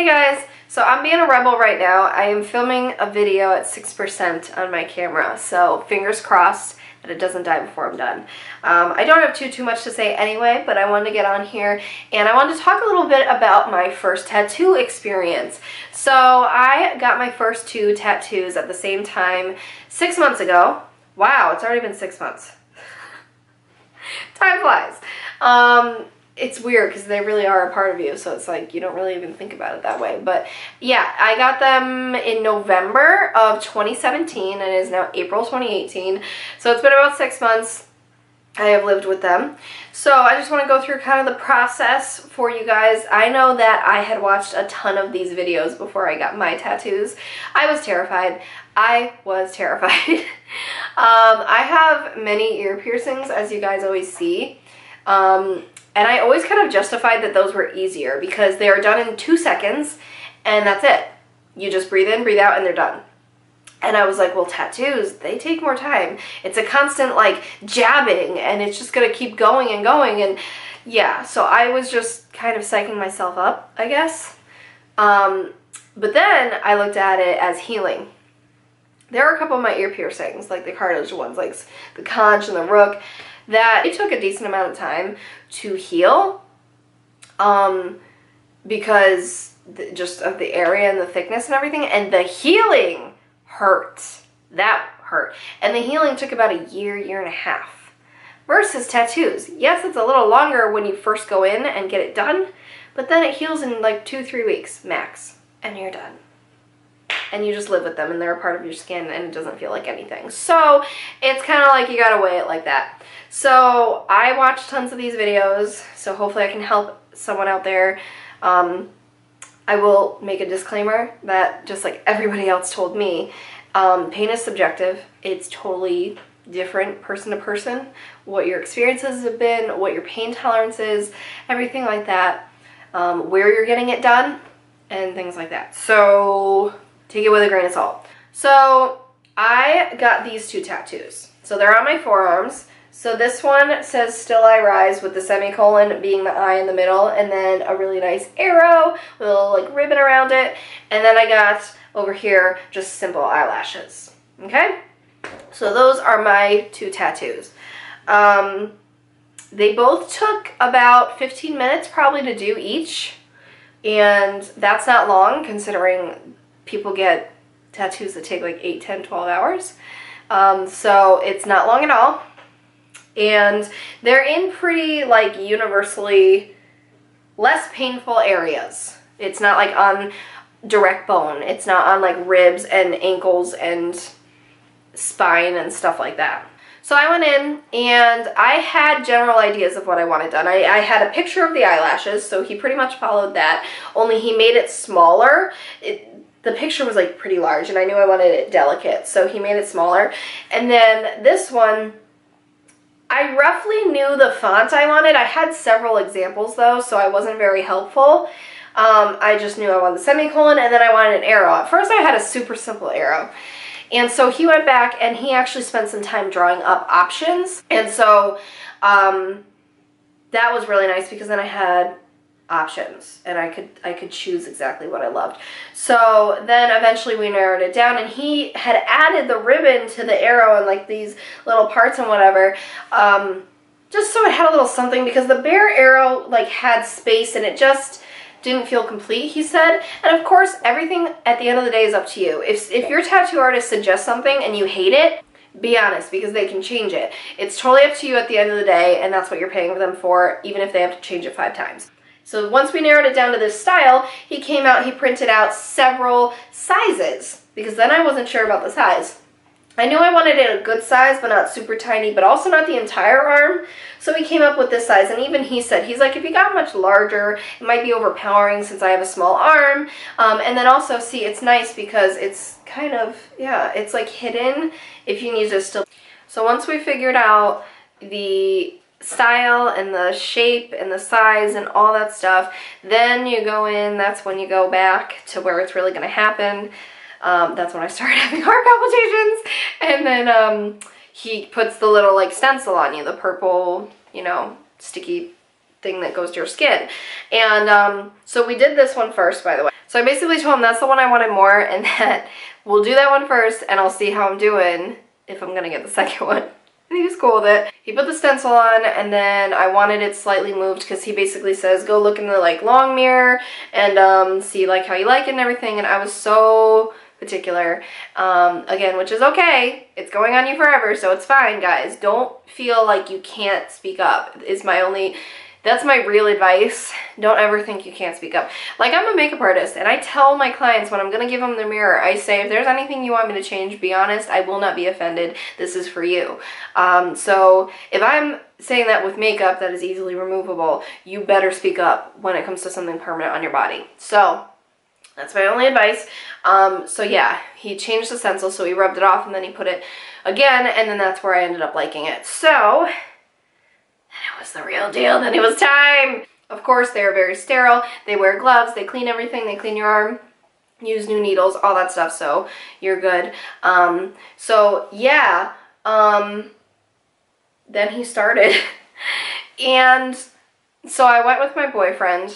Hey guys, so I'm being a rebel right now. I am filming a video at 6% on my camera, so fingers crossed that it doesn't die before I'm done. I don't have too much to say anyway, but I wanted to get on here and I wanted to talk a little bit about my first tattoo experience. So I got my first 2 tattoos at the same time 6 months ago. Wow, it's already been 6 months. Time flies. It's weird because they really are a part of you, so it's like you don't really even think about it that way. But yeah, I got them in November of 2017 and it is now April 2018. So it's been about 6 months I have lived with them. So I just want to go through kind of the process for you guys. I know that I had watched a ton of these videos before I got my tattoos. I was terrified. I have many ear piercings, as you guys always see. And I always kind of justified that those were easier because they are done in 2 seconds and that's it. You just breathe in, breathe out, and they're done. And I was like, well, tattoos, they take more time. It's a constant like jabbing and it's just gonna keep going and going. And yeah, so I was just kind of psyching myself up, I guess. But then I looked at it as healing. There are a couple of my ear piercings, like the cartilage ones, like the conch and the rook, that it took a decent amount of time to heal because just of the area and the thickness and everything, and the healing hurt. That hurt. And the healing took about a year and a half versus tattoos. Yes, it's a little longer when you first go in and get it done, but then it heals in like 2-3 weeks max and you're done. And you just live with them and they're a part of your skin and it doesn't feel like anything. So it's kind of like you gotta weigh it like that. So I watched tons of these videos, so hopefully I can help someone out there. I will make a disclaimer that just like everybody else told me, pain is subjective. It's totally different person to person, what your experiences have been, what your pain tolerance is, everything like that, where you're getting it done, and things like that. So take it with a grain of salt. So I got these 2 tattoos. So they're on my forearms. So this one says Still I Rise with the semicolon being the eye in the middle, and then a really nice arrow with a little like ribbon around it. And then I got over here just simple eyelashes. Okay? So those are my 2 tattoos. They both took about 15 minutes probably to do each. And that's not long considering people get tattoos that take like 8, 10, 12 hours. So it's not long at all. And they're in pretty like universally less painful areas. It's not like on direct bone. It's not on like ribs and ankles and spine and stuff like that. So I went in and I had general ideas of what I wanted done. I had a picture of the eyelashes, so he pretty much followed that, only he made it smaller. The picture was like pretty large and I knew I wanted it delicate, so he made it smaller. And then this one, I roughly knew the font I wanted. I had several examples though, so I wasn't very helpful. I just knew I wanted the semicolon and then I wanted an arrow. At first I had a super simple arrow. And so he went back and he actually spent some time drawing up options. And so that was really nice because then I had options and I could choose exactly what I loved. So then eventually we narrowed it down and he had added the ribbon to the arrow and like these little parts and whatever, just so it had a little something, because the bare arrow like had space and it just didn't feel complete, he said. And of course everything at the end of the day is up to you. If your tattoo artist suggests something and you hate it, be honest, because they can change it. It's totally up to you at the end of the day, and that's what you're paying them for, even if they have to change it 5 times. So once we narrowed it down to this style, he came out, he printed out several sizes, because then I wasn't sure about the size. I knew I wanted it a good size, but not super tiny, but also not the entire arm. So we came up with this size, and even he said, he's like, if you got much larger, it might be overpowering since I have a small arm. And then also, see, it's nice because it's kind of, yeah, it's like hidden if you need to still. So once we figured out the style and the shape and the size and all that stuff, then you go in, that's when you go back to where it's really going to happen. That's when I started having heart palpitations. And then he puts the little like stencil on you, the purple, you know, sticky thing that goes to your skin. And so we did this one first, by the way. So I basically told him that's the one I wanted more, and that we'll do that one first, and I'll see how I'm doing if I'm gonna get the second one. And he was cool with it. He put the stencil on, and then I wanted it slightly moved because he basically says, go look in the like long mirror and see like how you like it and everything. And I was so particular, again, which is okay. It's going on you forever, so it's fine, guys. Don't feel like you can't speak up is my only, that's my real advice. Don't ever think you can't speak up. Like, I'm a makeup artist, and I tell my clients when I'm gonna give them the mirror, I say, if there's anything you want me to change, be honest. I will not be offended. This is for you. So if I'm saying that with makeup that is easily removable, you better speak up when it comes to something permanent on your body. So that's my only advice. So yeah, he changed the stencil, so he rubbed it off, and then he put it again, and then that's where I ended up liking it. So it was the real deal. Then it was time. Of course, they are very sterile. They wear gloves. They clean everything. They clean your arm. Use new needles, all that stuff. So you're good. So yeah. Then he started. And so I went with my boyfriend,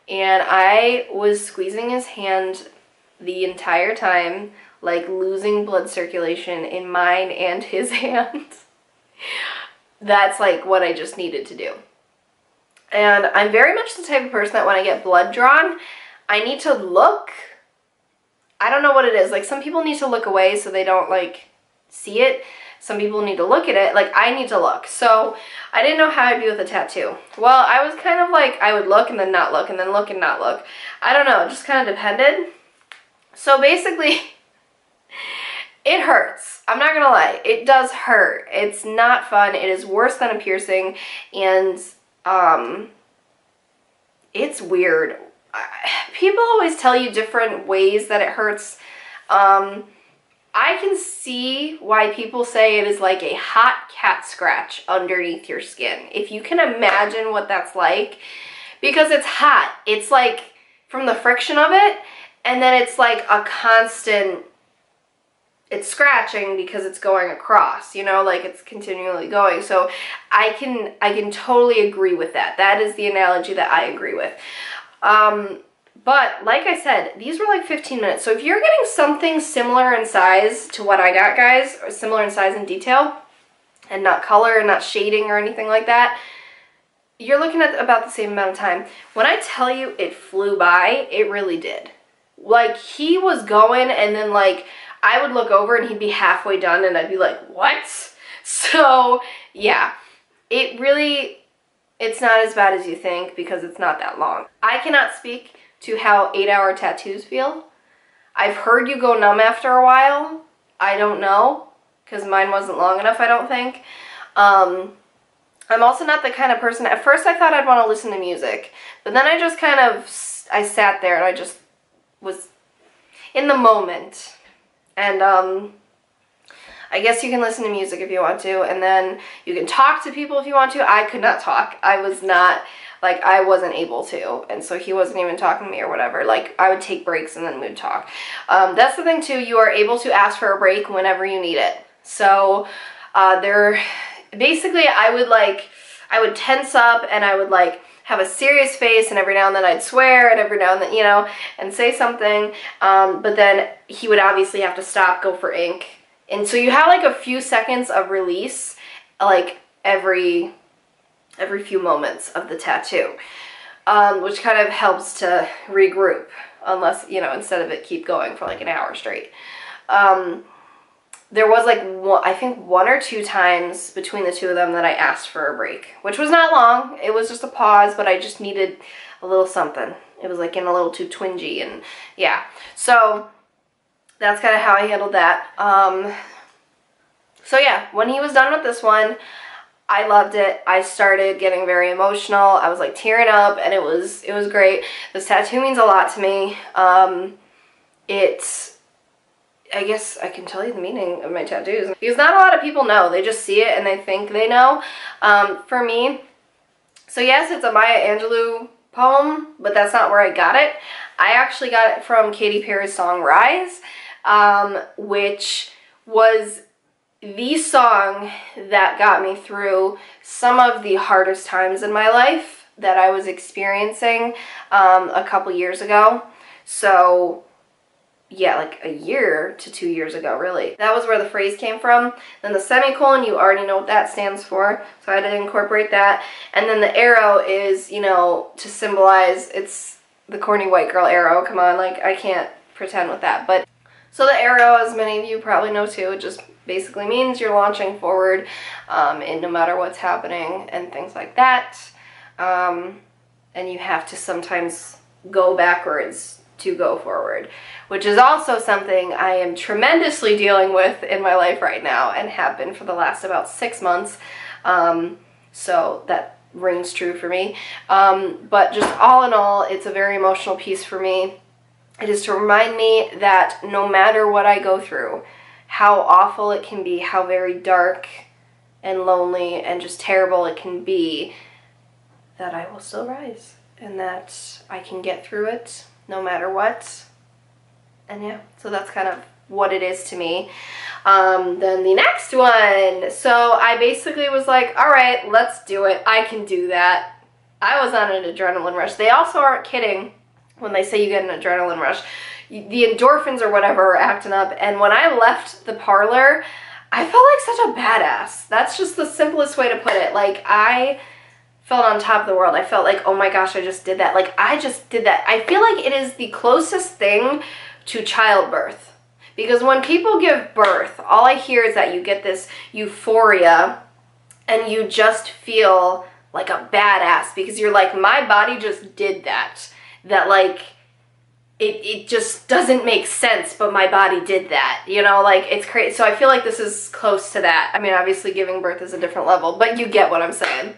and I was squeezing his hand the entire time, like losing blood circulation in mine and his hand. That's like what I just needed to do. And I'm very much the type of person that when I get blood drawn, I need to look. I don't know what it is. Like, some people need to look away so they don't like see it. Some people need to look at it. Like, I need to look. So I didn't know how I'd be with a tattoo. Well, I was kind of like, I would look and then not look and then look and not look. I don't know. It just kind of depended. So basically, it hurts. I'm not gonna lie. It does hurt. It's not fun. It is worse than a piercing, and it's weird. People always tell you different ways that it hurts. I can see why people say it is like a hot cat scratch underneath your skin. If you can imagine what that's like, because it's hot. It's like from the friction of it, and then it's like a constant, it's scratching because it's going across, you know, like it's continually going. So I can totally agree with that. That is the analogy that I agree with. But like I said, these were like 15 minutes. So if you're getting something similar in size to what I got, guys, or similar in size and detail, and not color and not shading or anything like that, you're looking at about the same amount of time. When I tell you it flew by, it really did. Like, he was going, and then like I would look over and he'd be halfway done, and I'd be like, what? So yeah, it's not as bad as you think because it's not that long. I cannot speak to how 8-hour tattoos feel. I've heard you go numb after a while. I don't know, because mine wasn't long enough, I don't think. I'm also not the kind of person, at first I thought I'd want to listen to music, but then I just kind of, I sat there and I just was in the moment. And I guess you can listen to music if you want to, and then you can talk to people if you want to. I could not talk. I was not, like, I wasn't able to, and so he wasn't even talking to me or whatever. Like, I would take breaks and then we'd talk. That's the thing too, you are able to ask for a break whenever you need it. So basically I would tense up, and I would like have a serious face, and every now and then I'd swear, and every now and then, you know, and say something, but then he would obviously have to stop, go for ink. And so you have like a few seconds of release, like every few moments of the tattoo, which kind of helps to regroup, unless, you know, instead of it keep going for like an hour straight. There was like, I think 1 or 2 times between the two of them that I asked for a break, which was not long. It was just a pause, but I just needed a little something. It was like getting a little too twingy, and yeah. So that's kind of how I handled that. So yeah, when he was done with this one, I loved it. I started getting very emotional. I was like tearing up, and it was great. This tattoo means a lot to me. I guess I can tell you the meaning of my tattoos, because not a lot of people know. They just see it and they think they know. For me, so yes, it's a Maya Angelou poem, but that's not where I got it. I actually got it from Katy Perry's song Rise, which was the song that got me through some of the hardest times in my life. that I was experiencing a couple years ago. So yeah, like a year to 2 years ago, really. That was where the phrase came from. Then the semicolon, you already know what that stands for, so I had to incorporate that. And then the arrow is, you know, to symbolize, it's the corny white girl arrow. Come on, like, I can't pretend with that. But so the arrow, as many of you probably know too, it just basically means you're launching forward, and no matter what's happening and things like that. And you have to sometimes go backwards to go forward, which is also something I am tremendously dealing with in my life right now and have been for the last about 6 months. So that rings true for me. But just all in all, it's a very emotional piece for me. It is to remind me that no matter what I go through, how awful it can be, how very dark and lonely and just terrible it can be, that I will still rise and that I can get through it no matter what. And yeah, so that's kind of what it is to me. Then the next one, so I basically was like, all right, let's do it. I can do that. I was on an adrenaline rush. They also aren't kidding when they say you get an adrenaline rush. The endorphins or whatever are acting up, and when I left the parlor, I felt like such a badass. That's just the simplest way to put it. Like, I felt on top of the world. I felt like, oh my gosh, I just did that. Like, I just did that. I feel like it is the closest thing to childbirth. Because when people give birth, all I hear is that you get this euphoria and you just feel like a badass because you're like, my body just did that. That, like, it just doesn't make sense, but my body did that. You know, like, it's crazy. So I feel like this is close to that. I mean, obviously giving birth is a different level, but you get what I'm saying.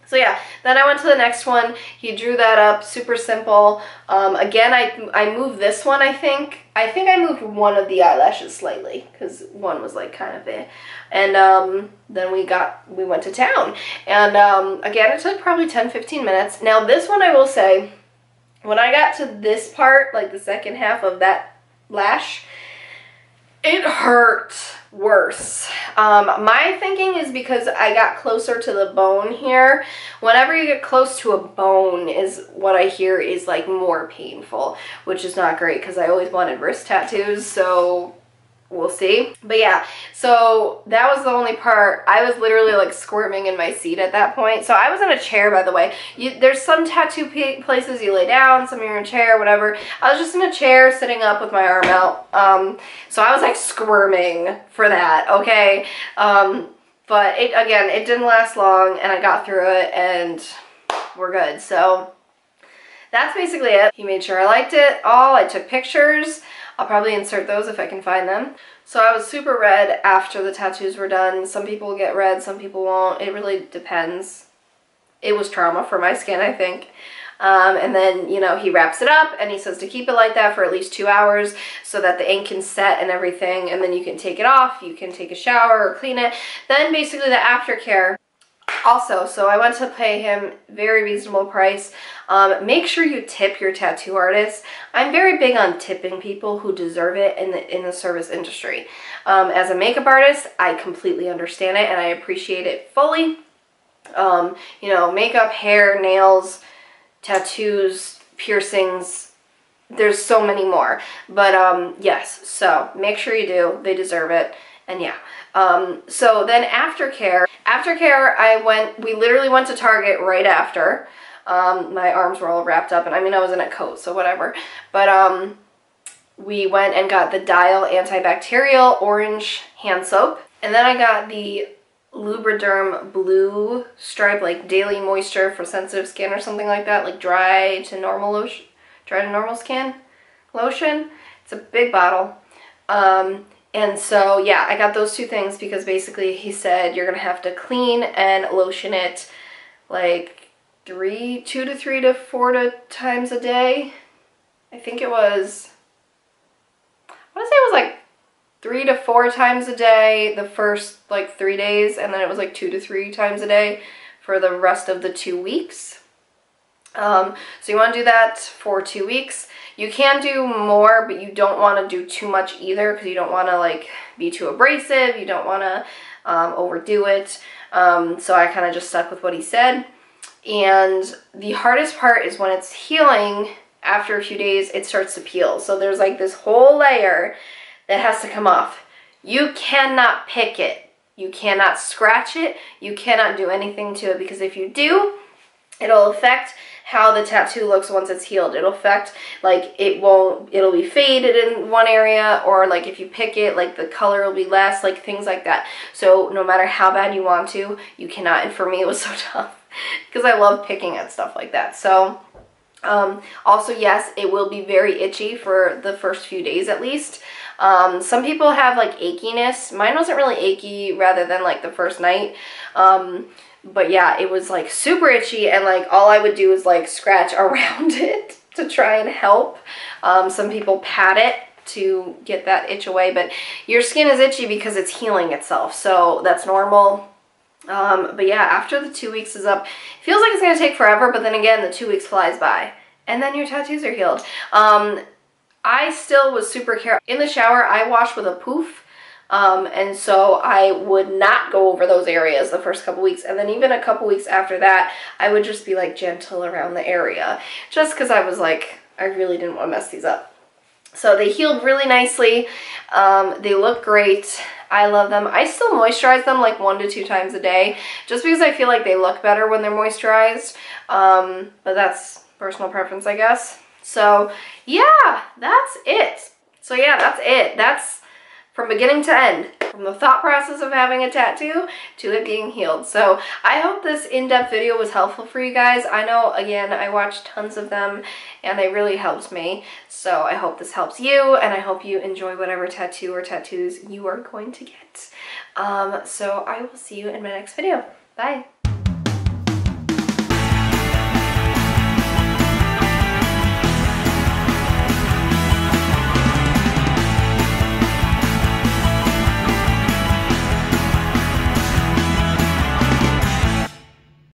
So yeah, then I went to the next one. He drew that up, super simple. Again, I moved this one, I think. I think I moved one of the eyelashes slightly, because one was like kind of there. And then we went to town. And again, it took probably 10-15 minutes. Now this one I will say, when I got to this part, like the second half of that lash, it hurt worse. My thinking is because I got closer to the bone here. Whenever you get close to a bone is what I hear is like more painful, which is not great because I always wanted wrist tattoos, so we'll see. But yeah, so that was the only part. I was literally like squirming in my seat at that point. So I was in a chair, by the way. There's some tattoo places you lay down, some you're in a chair, whatever. I was just in a chair sitting up with my arm out. So I was like squirming for that, okay? But again, it didn't last long and I got through it and we're good. So that's basically it. He made sure I liked it all. I took pictures. I'll probably insert those if I can find them. So I was super red after the tattoos were done. Some people get red, some people won't. It really depends. It was trauma for my skin, I think. And then, you know, he wraps it up and he says to keep it like that for at least 2 hours so that the ink can set and everything. And then you can take it off, you can take a shower or clean it. Then basically the aftercare. Also, so I went to pay him very reasonable price. Make sure you tip your tattoo artist. I'm very big on tipping people who deserve it in the service industry. As a makeup artist, I completely understand it and I appreciate it fully. You know, makeup, hair, nails, tattoos, piercings, there's so many more. But yes, so make sure you do. They deserve it. And yeah. So then aftercare, we literally went to Target right after. My arms were all wrapped up and I mean I was in a coat, so whatever. But we went and got the Dial antibacterial orange hand soap. And then I got the Lubriderm blue stripe, like daily moisture for sensitive skin or something like that, like dry to normal skin lotion. It's a big bottle. And so, yeah, I got those two things because basically he said you're going to have to clean and lotion it like 2 to 3 to 4 times a day. I think it was, I want to say it was like 3 to 4 times a day the first like 3 days, and then it was like 2 to 3 times a day for the rest of the 2 weeks. So you want to do that for 2 weeks. You can do more, but you don't want to do too much either because you don't want to like be too abrasive. You don't want to overdo it. So I kind of just stuck with what he said. And the hardest part is when it's healing, after a few days, it starts to peel. So there's like this whole layer that has to come off. You cannot pick it. You cannot scratch it. You cannot do anything to it, because if you do, it'll affect how the tattoo looks once it's healed. It'll affect, like, it'll be faded in one area, or like if you pick it, like the color will be less, like things like that. So no matter how bad you want to, you cannot. And for me, it was so tough because I love picking at stuff like that. So also, yes, it will be very itchy for the first few days at least. Some people have like achiness. Mine wasn't really achy, rather than like the first night. But yeah, it was like super itchy, and like all I would do is like scratch around it to try and help. Some people pat it to get that itch away, but your skin is itchy because it's healing itself, so that's normal. But yeah, after the 2 weeks is up, it feels like it's gonna take forever, but then again, the 2 weeks flies by, and then your tattoos are healed. I still was super careful. In the shower, I wash with a poof. And so I would not go over those areas the first couple weeks, and then even a couple weeks after that, I would just be like gentle around the area, just because I was like, I really didn't want to mess these up. So they healed really nicely. They look great. I love them. I still moisturize them like 1 to 2 times a day, just because I feel like they look better when they're moisturized. But that's personal preference, I guess. So yeah, that's it. So yeah, that's it. That's from beginning to end, from the thought process of having a tattoo to it being healed. So I hope this in-depth video was helpful for you guys. I know, again, I watched tons of them and they really helped me. So I hope this helps you, and I hope you enjoy whatever tattoo or tattoos you are going to get. So I will see you in my next video. Bye.